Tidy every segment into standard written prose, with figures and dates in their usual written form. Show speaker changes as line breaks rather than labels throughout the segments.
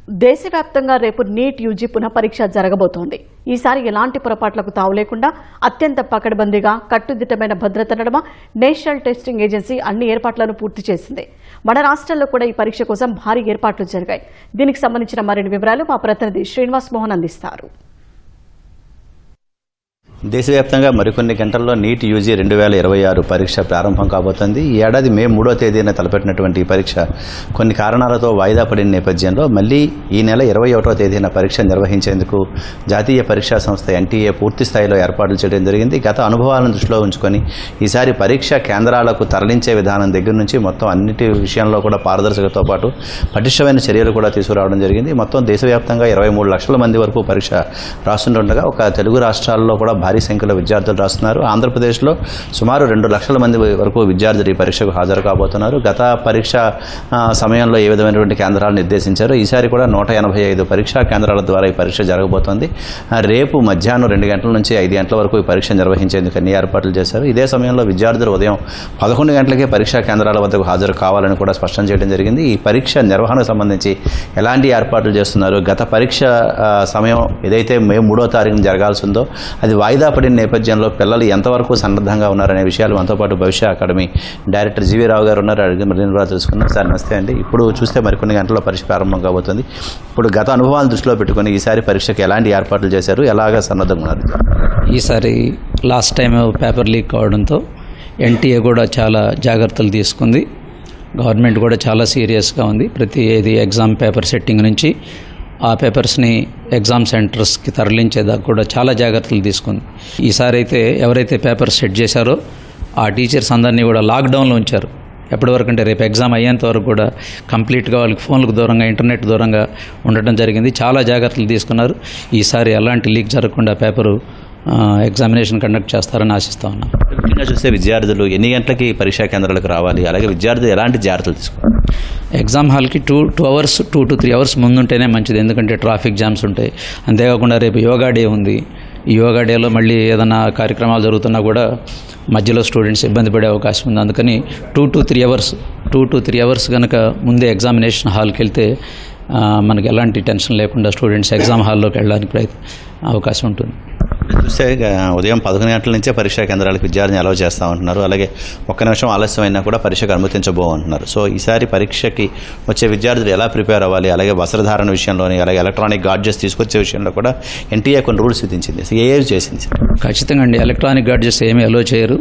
దేశవ్యాప్తంగా రేపు NEET UG పునఃపరీక్ష జరగబోతోంది. ఈసారి ఎలాంటి పొరపాట్లకు తావు లేకుండా అత్యంత పకడ్బందీగా కట్టుదిట్టమైన భద్రత నడుమ నేషనల్ టెస్టింగ్ ఏజెన్సీ అన్ని ఏర్పాట్లను పూర్తి చేసింది. మన రాష్ట్రంలో కూడా ఈ పరీక్ష కోసం భారీ ఏర్పాట్లు జరిగాయి. దీనికి సంబంధించిన మరిన్ని వివరాలు మా ప్రతినిధి శ్రీనివాస్ మోహన్ అందిస్తారు.
దేశవ్యాప్తంగా మరికొన్ని గంటల్లో నీట్ యూజీ 2026 పరీక్ష ప్రారంభం కాబోతోంది. ఈ ఏడాది మే 3వ తేదీన తలపెట్టినటువంటి ఈ పరీక్ష కొన్ని కారణాలతో వాయిదా పడిన నేపథ్యంలో మళ్లీ ఈ నెల 21వ తేదీన పరీక్ష నిర్వహించేందుకు జాతీయ పరీక్షా సంస్థ ఎన్టీఏ పూర్తి స్థాయిలో ఏర్పాట్లు చేయడం జరిగింది. గత అనుభవాలను దృష్టిలో ఉంచుకొని ఈసారి పరీక్ష కేంద్రాలకు తరలించే విధానం దగ్గర నుంచి మొత్తం అన్నిటి విషయంలో కూడా పారదర్శకతతో పాటు పటిష్టమైన చర్యలు కూడా తీసుకురావడం జరిగింది. మొత్తం దేశవ్యాప్తంగా 23 లక్షల మంది వరకు పరీక్ష రాస్తుండగా ఒక తెలుగు రాష్ట్రాల్లో కూడా భారీ సంఖ్యలో విద్యార్థులు రాస్తున్నారు. ఆంధ్రప్రదేశ్లో సుమారు 2 లక్షల మంది వరకు విద్యార్థులు ఈ పరీక్షకు హాజరు కాబోతున్నారు. గత పరీక్ష సమయంలో ఏ విధమైనటువంటి కేంద్రాలు నిర్దేశించారో ఈసారి కూడా 185 పరీక్షా కేంద్రాల ద్వారా ఈ పరీక్ష జరగబోతోంది. రేపు మధ్యాహ్నం 2 గంటల నుంచి 5 గంటల వరకు ఈ పరీక్ష నిర్వహించేందుకు అన్ని ఏర్పాట్లు చేశారు. ఇదే సమయంలో విద్యార్థులు ఉదయం 11 గంటలకే పరీక్షా కేంద్రాల వద్దకు హాజరు కావాలని కూడా స్పష్టం చేయడం జరిగింది. ఈ పరీక్ష నిర్వహణకు సంబంధించి ఎలాంటి ఏర్పాట్లు చేస్తున్నారు, గత పరీక్ష సమయం ఏదైతే మే 3వ తారీఖున జరగాల్సి ఉందో అది వాయిదా పడిన నేపథ్యంలో పిల్లలు ఎంతవరకు సన్నద్ధంగా ఉన్నారనే విషయాలు మనతో పాటు భవిష్య అకాడమీ డైరెక్టర్ జీవీ రావు గారు ఉన్నారు. అడిగి మరిన్ని కూడా తెలుసుకున్నాం. సార్ నమస్తే అండి. ఇప్పుడు చూస్తే మరికొన్ని గంటల్లో పరీక్ష ప్రారంభం కాబోతుంది. ఇప్పుడు గత అనుభవాలను దృష్టిలో పెట్టుకుని ఈసారి పరీక్షకు ఎలాంటి ఏర్పాట్లు చేశారు, ఎలాగా సన్నద్ధంగా ఉన్నారు?
ఈసారి లాస్ట్ టైం పేపర్ లీక్ కావడంతో ఎన్టీఏ కూడా చాలా జాగ్రత్తలు తీసుకుంది. గవర్నమెంట్ కూడా చాలా సీరియస్గా ఉంది. ప్రతి ఎగ్జామ్ పేపర్ సెట్టింగ్ నుంచి ఆ పేపర్స్ని ఎగ్జామ్ సెంటర్స్కి తరలించేదాకా కూడా చాలా జాగ్రత్తలు తీసుకుంది. ఈసారి అయితే ఎవరైతే పేపర్స్ సెట్ చేశారో ఆ టీచర్స్ అందరినీ కూడా లాక్డౌన్లో ఉంచారు. ఎప్పటి వరకు అంటే రేపు ఎగ్జామ్ అయ్యేంత వరకు కూడా కంప్లీట్గా వాళ్ళకి ఫోన్లకు దూరంగా, ఇంటర్నెట్ దూరంగా ఉండటం జరిగింది. చాలా జాగ్రత్తలు తీసుకున్నారు. ఈసారి ఎలాంటి లీక్ జరగకుండా పేపరు ఎగ్జామినేషన్ కండక్ట్ చేస్తారని ఆశిస్తా ఉన్నాం.
ముఖ్యంగా చూస్తే విద్యార్థులు ఎన్ని గంటలకి పరీక్షా కేంద్రాలకు రావాలి, అలాగే విద్యార్థులు ఎలాంటి జాగ్రత్తలు తీసుకోవాలి?
ఎగ్జామ్ హాల్కి 2 అవర్స్ 2 to 3 అవర్స్ ముందుంటేనే మంచిది. ఎందుకంటే ట్రాఫిక్ జామ్స్ ఉంటాయి. అంతేకాకుండా రేపు యోగా డే ఉంది. ఈ యోగా డేలో మళ్ళీ ఏదైనా కార్యక్రమాలు జరుగుతున్నా కూడా మధ్యలో స్టూడెంట్స్ ఇబ్బంది పడే అవకాశం ఉంది. అందుకని 2 to 3 అవర్స్ కనుక ముందే ఎగ్జామినేషన్ హాల్కి వెళ్తే మనకి ఎలాంటి టెన్షన్ లేకుండా స్టూడెంట్స్ ఎగ్జామ్ హాల్లోకి వెళ్ళడానికి అవకాశం ఉంటుంది.
చూస్తే ఉదయం 11 గంటల నుంచే పరీక్షా కేంద్రాలకు విద్యార్థిని అలౌ చేస్తామంటున్నారు. అలాగే 1 నిమిషం ఆలస్యమైనా కూడా పరీక్షకు అనుమతించబోమంటున్నారు. సో ఈసారి పరీక్షకి వచ్చే విద్యార్థులు ఎలా ప్రిపేర్ అవ్వాలి, అలాగే వస్త్రధారణ విషయంలోని, అలాగే ఎలక్ట్రానిక్ గాడ్జెట్స్ తీసుకొచ్చే విషయంలో కూడా ఎన్టీఏ కొన్ని రూల్స్ విధించింది. ఏం చేసింది?
ఖచ్చితంగా అండి. ఎలక్ట్రానిక్ గాడ్జెట్స్ ఏమీ అలో చేయరు.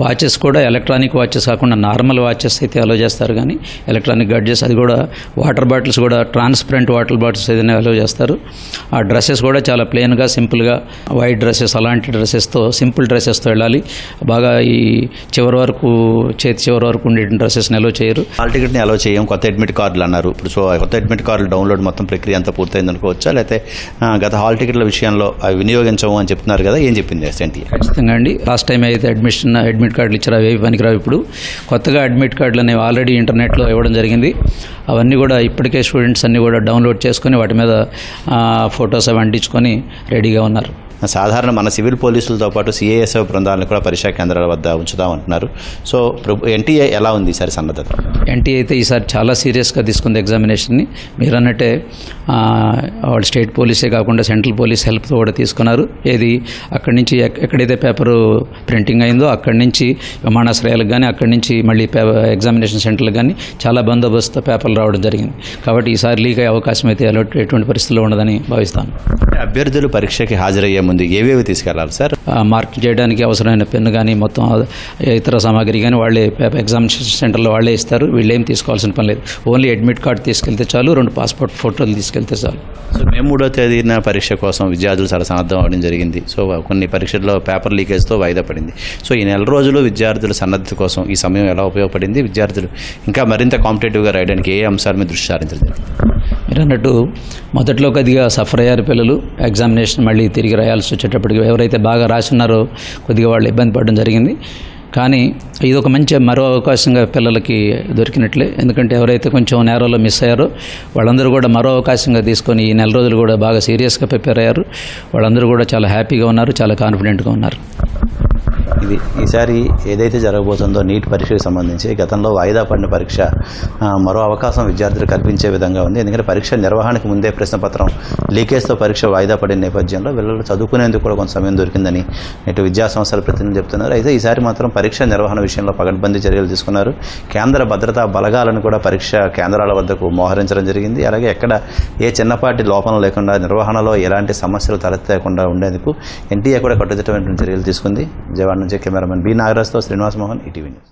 వాచెస్ కూడా ఎలక్ట్రానిక్ వాచెస్ కాకుండా నార్మల్ వాచెస్ అయితే అలో చేస్తారు. కానీ ఎలక్ట్రానిక్ గాడ్జెట్స్ అది కూడా వాటర్ బాటిల్స్ కూడా ట్రాన్స్పరెంట్ వాటర్ బాటిల్స్ ఏదైనా అలో చేస్తారు. ఆ డ్రెస్సెస్ కూడా చాలా ప్లెయిన్గా, సింపుల్గా, వైట్ డ్రెస్సెస్, అలాంటి డ్రెస్సెస్తో, సింపుల్ డ్రెస్సెస్తో వెళ్ళాలి. బాగా ఈ చివరి వరకు, చేతి చివరి వరకు ఉండే డ్రెస్సెస్ని అలో చేయరు.
హాల్ టికెట్ని అలో చేయం, కొత్త అడ్మిట్ కార్డులు అన్నారు. ఇప్పుడు సో కొత్త అడ్మిట్ కార్డులు డౌన్లోడ్ మొత్తం ప్రక్రియ అంతా పూర్తయింది అనుకోవచ్చా, లేకపోతే గత హాల్ టికెట్ల విషయంలో అవి వినియోగించము అని చెప్తున్నారు కదా, ఏం చెప్పింది ఎన్టీఏ?
ఖచ్చితంగా అండి. లాస్ట్ టైం అయితే అడ్మిట్ కార్డులు ఇచ్చారు, అవి పనికిరావు. ఇప్పుడు కొత్తగా అడ్మిట్ కార్డులు అనేవి ఆల్రెడీ ఇంటర్నెట్లో ఇవ్వడం జరిగింది. అవన్నీ కూడా ఇప్పటికే స్టూడెంట్స్ అన్నీ కూడా డౌన్లోడ్ చేసుకొని వాటి మీద ఫొటోస్ అవి అంటించుకొని రెడీగా ఉన్నారు.
సాధారణ మన సివిల్ పోలీసులతో పాటు సిఐఎస్ఎఫ్ బృందాలను కూడా పరీక్షా కేంద్రాల వద్ద ఉంచుతామంటున్నారు. సో ఎన్టీఏ ఎలా ఉంది ఈసారి సన్నద్ధత?
ఎన్టీఏ అయితే ఈసారి చాలా సీరియస్గా తీసుకుంది ఎగ్జామినేషన్ని. మీరు అన్నట్టే వాళ్ళు స్టేట్ పోలీసే కాకుండా సెంట్రల్ పోలీస్ హెల్ప్తో కూడా తీసుకున్నారు. ఏది అక్కడి నుంచి ఎక్కడైతే పేపరు ప్రింటింగ్ అయిందో అక్కడి నుంచి విమానాశ్రయాలకు కానీ, అక్కడి నుంచి మళ్ళీ ఎగ్జామినేషన్ సెంటర్లకు కానీ చాలా బందోబస్తుతో పేపర్లు రావడం జరిగింది. కాబట్టి ఈసారి లీక్ అయ్యే అవకాశం అయితే ఎటువంటి పరిస్థితుల్లో ఉండదని భావిస్తాను.
అభ్యర్థులు పరీక్షకి హాజరయ్యే ముందు ఏవేవి తీసుకెళ్లాలి సార్?
మార్క్ చేయడానికి అవసరమైన పెన్ను కానీ, మొత్తం ఇతర సామాగ్రి కానీ వాళ్ళే ఎగ్జామినేషన్ సెంటర్లో వాళ్ళే ఇస్తారు. వీళ్ళేం తీసుకోవాల్సిన పని లేదు. ఓన్లీ అడ్మిట్ కార్డు తీసుకెళ్తే చాలు, 2 పాస్పోర్ట్ ఫోటోలు తీసుకెళ్తే చాలు.
సో మే 3వ తేదీన పరీక్ష కోసం విద్యార్థులు చాలా సన్నద్ధం అవ్వడం జరిగింది. సో కొన్ని పరీక్షల్లో పేపర్ లీకేజ్తో వాయిదా పడింది. సో ఈ నెల రోజులు విద్యార్థుల సన్నద్ధత కోసం ఈ సమయం ఎలా ఉపయోగపడింది? విద్యార్థులు ఇంకా మరింత కాంపిటేటివ్గా రాయడానికి ఏ అంశాల మీద దృష్టి సారించారు?
మీరు అన్నట్టు మొదట్లో కొద్దిగా సఫర్ అయ్యారు పిల్లలు. ఎగ్జామినేషన్ మళ్ళీ తిరిగి రాయాల్సి వచ్చేటప్పటికి ఎవరైతే బాగా రాస్తున్నారో కొద్దిగా వాళ్ళు ఇబ్బంది పడడం జరిగింది. కానీ ఇది ఒక మంచి మరో అవకాశంగా పిల్లలకి దొరికినట్లే. ఎందుకంటే ఎవరైతే కొంచెం నేరోలో మిస్ అయ్యారో వాళ్ళందరూ కూడా మరో అవకాశంగా తీసుకొని ఈ నెల రోజులు కూడా బాగా సీరియస్గా ప్రిపేర్ అయ్యారు. వాళ్ళందరూ కూడా చాలా హ్యాపీగా ఉన్నారు, చాలా కాన్ఫిడెంట్గా ఉన్నారు.
ఇది ఈసారి ఏదైతే జరగబోతుందో నీట్ పరీక్షకు సంబంధించి గతంలో వాయిదా పడిన పరీక్ష మరో అవకాశం విద్యార్థులు కల్పించే విధంగా ఉంది. ఎందుకంటే పరీక్ష నిర్వహణకు ముందే ప్రశ్నపత్రం లీకేజ్తో పరీక్ష వాయిదా పడిన నేపథ్యంలో వీళ్ళు చదువుకునేందుకు కూడా కొంత సమయం దొరికిందని ఇటు విద్యా సంస్థల ప్రతినిధులు చెప్తున్నారు. అయితే ఈసారి మాత్రం పరీక్ష నిర్వహణ విషయంలో పకడ్బందీ చర్యలు తీసుకున్నారు. కేంద్ర భద్రతా బలగాలను కూడా పరీక్ష కేంద్రాల వద్దకు మోహరించడం జరిగింది. అలాగే ఎక్కడ ఏ చిన్నపాటి లోపం లేకుండా నిర్వహణలో ఎలాంటి సమస్యలు తలెత్తకుండా ఉండేందుకు ఎన్టీఏ కూడా కట్టుదిట్టమైన చర్యలు తీసుకుంది. విజయవాడ నుంచి కెమెరామెన్ బి నాగరాజ్తో శ్రీనివాస్ మోహన్, ఈటీవీ న్యూస్.